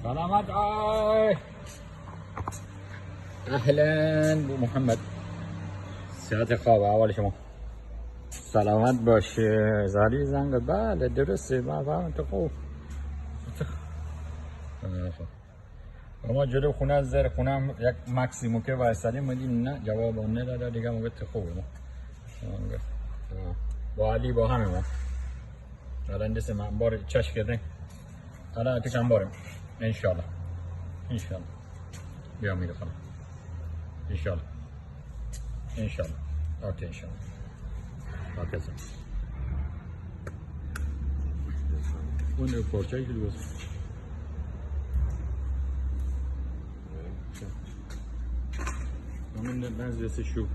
سلامت آی اهلا بو محمد صحت خواب احوال شما سلامت باشه زاری زنگ بله درسته من فهمم تو خوب ما جلو خونه از زیر خونه هم یک مکسیمو که وایسادیم میدیم نه جواب نداده دیگه موقع تو خوبه ما با علی با همه ما الان دست من بار چشم کردیم الان تو چند باریم انشالله بیا میره خانم انشالله اوکی انشالله اوکی سن اون پرچه که دوست همین نزدیک شو